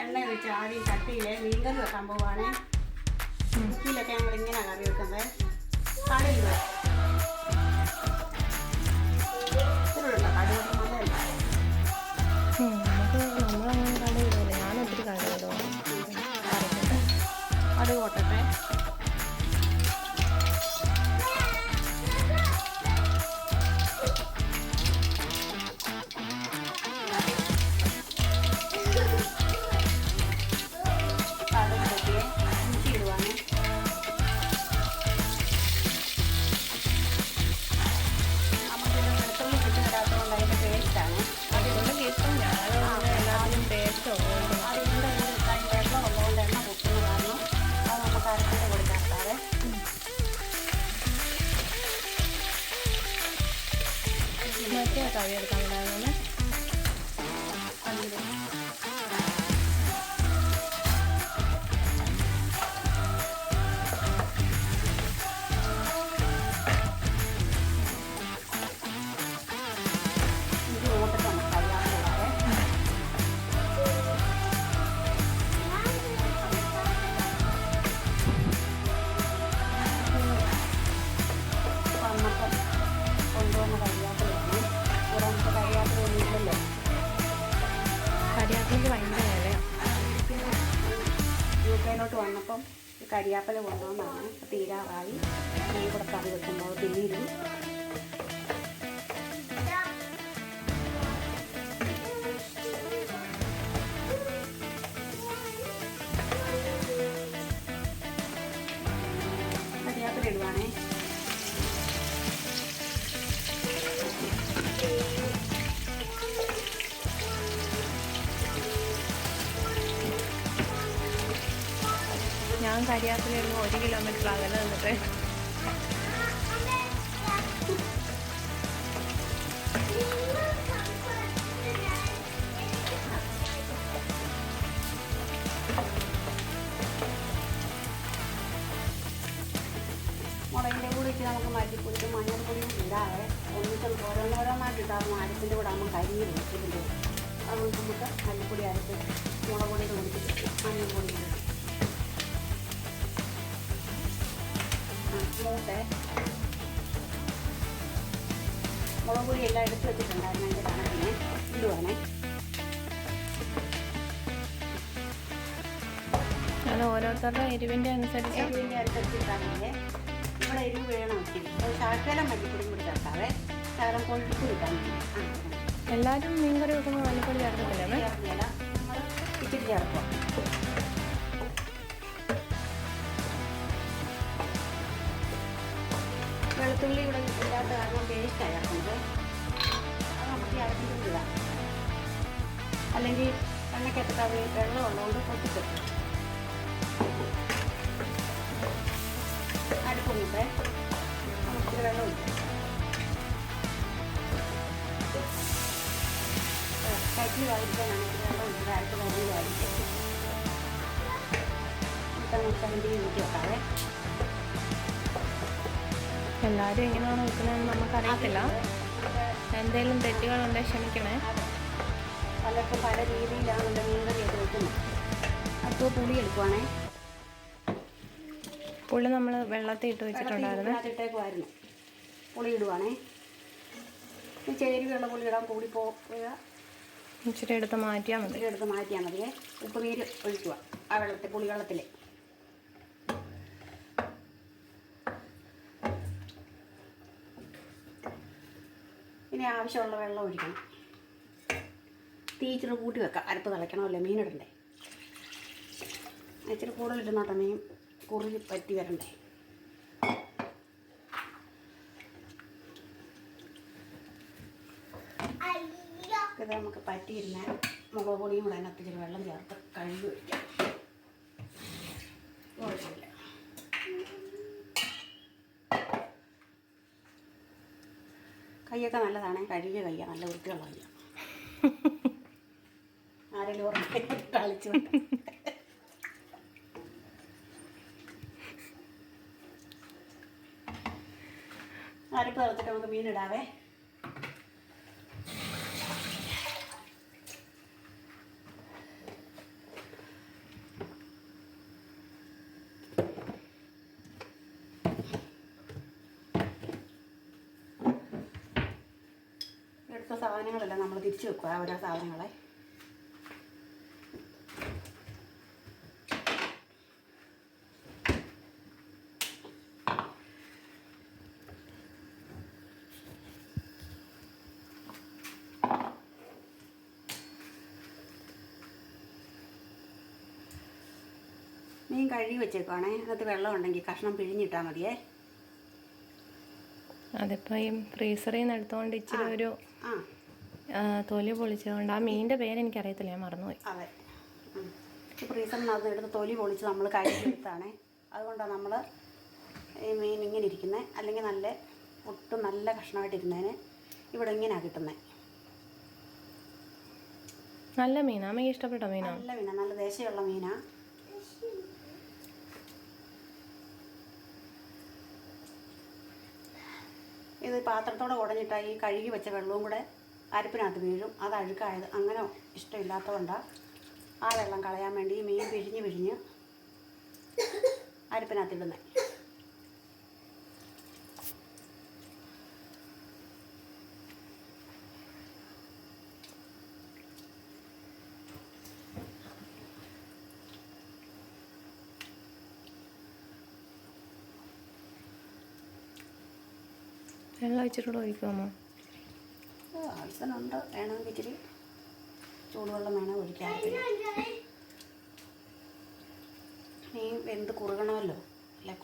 എണ്ണ ഒഴിച്ച് ആദ്യം ചട്ടിയിൽ മീൻകറി വെക്കാൻ പോവുകയാണേ. കുക്കിയിലൊക്കെ ഞങ്ങൾ ഇങ്ങനെ കറി വെക്കുന്നത്. കടയില്ല ഇതിലുണ്ടോ കടുക് നല്ലതല്ല. നമ്മളങ്ങനെ കടയില്ല. ഞാനൊത്തിരി കടയിലോ കടുക് പൊട്ടട്ടെ. മറ്റേ കറി എടുക്കാൻ ഉണ്ടായിരുന്നു. കരിയാപ്പിലേക്ക് ഭയങ്കര വിലയാണ്. യൂകയിലോട്ട് വന്നപ്പം കരിയാപ്പല കൊണ്ടുവന്നാണ്. തീരാറായി. ഇവിടെ കറി വെക്കുമ്പോൾ പിന്നീടും കരിയാപ്പല ഇടുവാണേ. ഞാൻ കരിയാപ്പിലിരുന്ന് 1 കിലോമീറ്റർ അകലെ നിന്നിട്ട് മുളകിൻ്റെ കൂടെ ഇട്ട് നമുക്ക് മല്ലിപ്പൊടിയും മഞ്ഞൾപ്പൊടിയും ഇടാതെ ഒന്നിച്ചും ഓരോന്നോരോന്നായിട്ട് ഇട്ടാകുമ്പോൾ അരപ്പിൻ്റെ കൂടെ ആകുമ്പോൾ കരിയും ഇതിൻ്റെ. അതുകൊണ്ട് നമുക്ക് മല്ലിപ്പൊടി അരച്ച് മുളക് പൊടി കൊടുത്തിട്ട് മഞ്ഞൾപ്പൊടി ഇടും. മൂട്ടെ മുളക് പൊടി എല്ലാം എടുത്ത് വെച്ചിട്ടുണ്ടായിരുന്നു. അതിൻ്റെ കണക്കിന് ഇടുവാണേ. അത് ഓരോരുത്തരുടെ എരിവിൻ്റെ അനുസരിച്ച് ഇട്ടാണെങ്കിൽ ഇവിടെ എരിവ് വേണം ഒത്തിരി. അത് ശാഖല മല്ലിപ്പൊടിയും കൂടി ചേർക്കാതെ ശകലം കൊഴുപ്പ് കിട്ടാൻ വേണ്ടി. എല്ലാവരും മീൻകറി വെക്കുമ്പോൾ മല്ലിപ്പൊടി ചേർക്കത്തില്ലേ? ചേർക്കില്ല, നമ്മൾ ഇച്ചിരി ചേർക്കും. വെളുത്തുള്ളി ഇവിടെ ഇല്ലാത്ത കാരണം പേസ്റ്റ് ചേർക്കുന്നത്. അത് നമുക്ക് ഈ അരപ്പിലും ഇടാം. അല്ലെങ്കിൽ എണ്ണയ്ക്കകത്ത് അത് വെള്ളം ഉള്ളതുകൊണ്ട് പൊട്ടിക്കും. അടുപ്പ് കൂട്ടെ നമുക്ക് വെള്ളം ഒഴിക്കും. കറ്റി വായിക്കാനാണ് വെള്ളം ഒഴിച്ചത്. അടുത്ത് കറി വായിക്കും. മുട്ട ഊറ്റി വെക്കാതെ. എല്ലാവരും എങ്ങനെയാണ് വെക്കുന്നതെന്ന് നമുക്കറിയത്തില്ല. എന്തെങ്കിലും തെറ്റുകളുണ്ടെങ്കിൽ ക്ഷമിക്കണേ. പലർക്കും പല രീതിയിലാണ് എൻ്റെ മീൻകറിയൊക്കെ വെക്കുന്നത്. അപ്പോൾ പുളി എടുക്കുവാണേ. പുളി നമ്മൾ വെള്ളത്തിൽ ഇട്ട് വെച്ചിട്ടുണ്ടായിരുന്നു. ഇട്ടേക്കുമായിരുന്നു. പുളി ഇടുവാണേ. ചേരുവയുള്ള പുളി ഇടാൻ കൂടി പോവുക. ഇച്ചിരി എടുത്ത് മാറ്റിയാൽ മതി. ഇച്ചിരി എടുത്ത് മാറ്റിയാൽ മതിയേ. ഉപ്പ് നീര് ഒഴിക്കുക ആ വെള്ളത്തിൽ, പുളി വെള്ളത്തിൽ. ഇനി ആവശ്യമുള്ള വെള്ളം ഒഴിക്കണം. തീ ഇച്ചിരി കൂട്ടി വെക്കാം. അരപ്പ് തിളയ്ക്കണമല്ലോ, മീനിടണ്ടേ. ഇച്ചിരി കൂടുതലിരുന്നോട്ടെ, മീൻ കുറുകി പറ്റി വരണ്ടേ. ഇത് നമുക്ക് പറ്റിയിരുന്ന മുളക് പൊടിയും കൂടെ അതിനകത്ത് ഇച്ചിരി വെള്ളം ചേർത്ത് കഴുകി വയ്ക്കാം. കുഴപ്പമില്ല. കൈയൊക്കെ നല്ലതാണ്. കഴുകിയ കയ്യ, നല്ല വൃത്തിയുള്ള കയ്യ. ആരെങ്കിലും ഓർമ്മ കളിച്ചു. അരപ്പ് തിളച്ചിട്ട് നമുക്ക് മീനിടാവേ. എടുത്ത സാധനങ്ങളെല്ലാം നമ്മൾ തിരിച്ച് വെക്കുക ഓരോ സാധനങ്ങളെ. മീൻ കഴുകി വെച്ചേക്കുവാണേ. അതിനകത്ത് വെള്ളം ഉണ്ടെങ്കിൽ കഷ്ണം പിഴിഞ്ഞിട്ടാൽ മതിയേ. അതിപ്പോൾ ഈ ഫ്രീസറിൽ നിന്ന് എടുത്തുകൊണ്ട് ഇച്ചിരി ഒരു തൊലി പൊളിച്ചതുകൊണ്ട് ആ മീനിൻ്റെ പേരെനിക്കറിയത്തില്ല, ഞാൻ മറന്നുപോയി. അതെ, ഫ്രീസറിനകത്ത് എടുത്ത് തൊലി പൊളിച്ച് നമ്മൾ കഴുകിയെടുത്താണേ. അതുകൊണ്ടാണ് നമ്മൾ ഈ മീൻ ഇങ്ങനെ ഇരിക്കുന്നത്. അല്ലെങ്കിൽ ഒട്ടും നല്ല കഷ്ണമായിട്ടിരുന്നതിന് ഇവിടെ ഇങ്ങനെയാണ് കിട്ടുന്നത്. നല്ല മീനാണ്, അമ്മയ്ക്ക് ഇഷ്ടപ്പെട്ട മീനാണ്. നല്ല മീനാണ്, നല്ല ദേശീയമുള്ള മീനാണ്. ഇത് പാത്രത്തോടെ ഉടഞ്ഞിട്ടാൽ ഈ കഴുകി വെച്ച വെള്ളവും കൂടെ അരപ്പിനകത്ത് വീഴും. അത് അഴുക്കായത് അങ്ങനെ ഇഷ്ടമില്ലാത്തതുകൊണ്ടാണ് ആ വെള്ളം കളയാൻ വേണ്ടി ഈ മീൻ പിഴിഞ്ഞ് അരപ്പിനകത്തിടുന്നത്. വെള്ളം ഒഴിച്ചിട്ടൂടെ ഒഴിക്കുമോ? ആവശ്യത്തിനുണ്ട്, വേണമെങ്കിൽ ഇച്ചിരി ചൂടുവെള്ളം വേണം ഒഴിക്കാൻ. മീൻ വെന്ത് കുറുകണമല്ലോ അല്ലേ?